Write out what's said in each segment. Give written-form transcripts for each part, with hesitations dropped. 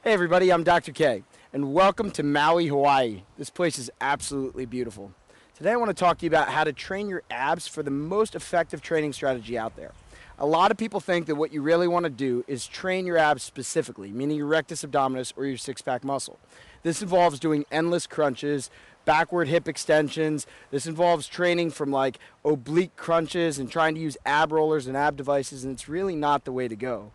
Hey everybody, I'm Dr. K, and welcome to Maui, Hawaii. This place is absolutely beautiful. Today I want to talk to you about how to train your abs for the most effective training strategy out there. A lot of people think that what you really want to do is train your abs specifically, meaning your rectus abdominis or your six-pack muscle. This involves doing endless crunches, backward hip extensions. This involves training from like oblique crunches and trying to use ab rollers and ab devices, and it's really not the way to go.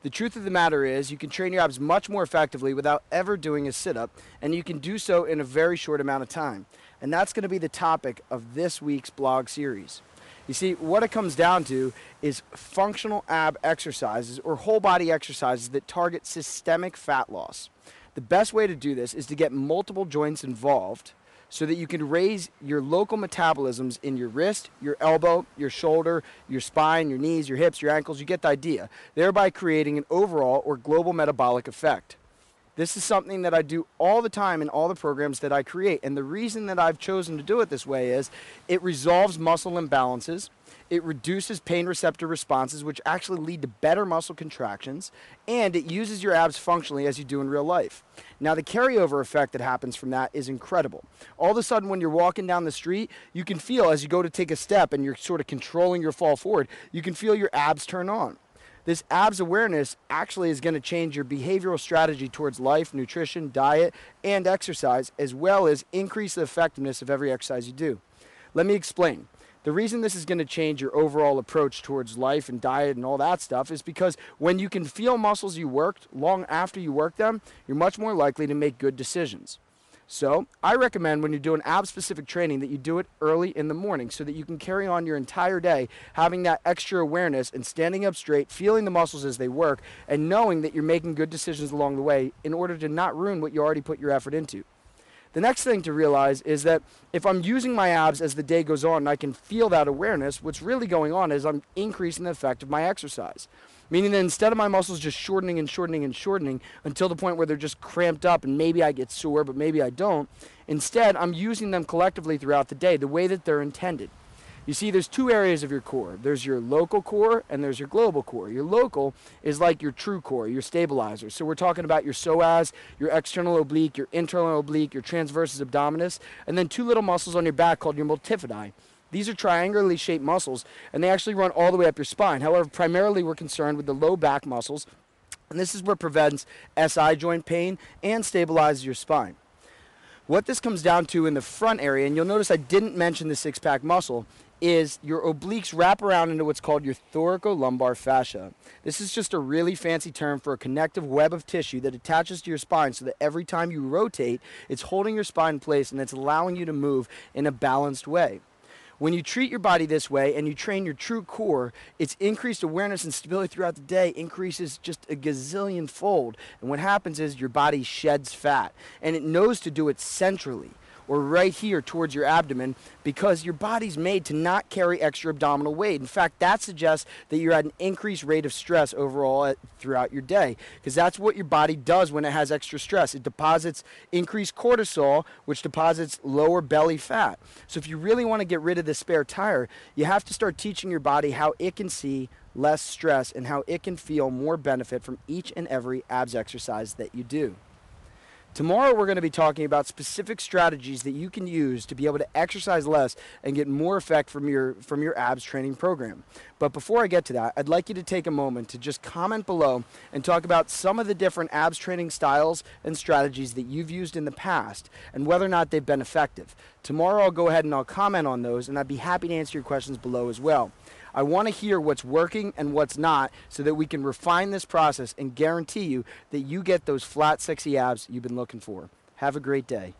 The truth of the matter is you can train your abs much more effectively without ever doing a sit-up, and you can do so in a very short amount of time. And that's going to be the topic of this week's blog series. You see, what it comes down to is functional ab exercises or whole body exercises that target systemic fat loss. The best way to do this is to get multiple joints involved so that you can raise your local metabolisms in your wrist, your elbow, your shoulder, your spine, your knees, your hips, your ankles. You get the idea, thereby creating an overall or global metabolic effect. This is something that I do all the time in all the programs that I create. And the reason that I've chosen to do it this way is it resolves muscle imbalances, it reduces pain receptor responses, which actually lead to better muscle contractions, and it uses your abs functionally as you do in real life. Now, the carryover effect that happens from that is incredible. All of a sudden, when you're walking down the street, you can feel as you go to take a step and you're sort of controlling your fall forward, you can feel your abs turn on. This abs awareness actually is going to change your behavioral strategy towards life, nutrition, diet, and exercise, as well as increase the effectiveness of every exercise you do. Let me explain. The reason this is going to change your overall approach towards life and diet and all that stuff is because when you can feel muscles you worked long after you work them, you're much more likely to make good decisions. So I recommend when you're doing ab-specific training that you do it early in the morning so that you can carry on your entire day having that extra awareness and standing up straight, feeling the muscles as they work, and knowing that you're making good decisions along the way in order to not ruin what you already put your effort into. The next thing to realize is that if I'm using my abs as the day goes on and I can feel that awareness, what's really going on is I'm increasing the effect of my exercise. Meaning that instead of my muscles just shortening and shortening and shortening until the point where they're just cramped up and maybe I get sore but maybe I don't, instead I'm using them collectively throughout the day the way that they're intended. You see, there's two areas of your core. There's your local core and there's your global core. Your local is like your true core, your stabilizer. So we're talking about your psoas, your external oblique, your internal oblique, your transversus abdominis, and then two little muscles on your back called your multifidi. These are triangularly shaped muscles, and they actually run all the way up your spine. However, primarily we're concerned with the low back muscles, and this is what prevents SI joint pain and stabilizes your spine. What this comes down to in the front area, and you'll notice I didn't mention the six-pack muscle, is your obliques wrap around into what's called your thoracolumbar fascia. This is just a really fancy term for a connective web of tissue that attaches to your spine so that every time you rotate, it's holding your spine in place and it's allowing you to move in a balanced way. When you treat your body this way and you train your true core, its increased awareness and stability throughout the day increases just a gazillion fold. And what happens is your body sheds fat, and it knows to do it centrally, or right here towards your abdomen, because your body's made to not carry extra abdominal weight. In fact, that suggests that you're at an increased rate of stress overall throughout your day, because that's what your body does when it has extra stress. It deposits increased cortisol, which deposits lower belly fat. So if you really want to get rid of the spare tire, you have to start teaching your body how it can see less stress and how it can feel more benefit from each and every abs exercise that you do. Tomorrow we're going to be talking about specific strategies that you can use to be able to exercise less and get more effect from your abs training program. But before I get to that, I'd like you to take a moment to just comment below and talk about some of the different abs training styles and strategies that you've used in the past and whether or not they've been effective. Tomorrow I'll go ahead and I'll comment on those, and I'd be happy to answer your questions below as well. I want to hear what's working and what's not so that we can refine this process and guarantee you that you get those flat, sexy abs you've been looking for. Have a great day.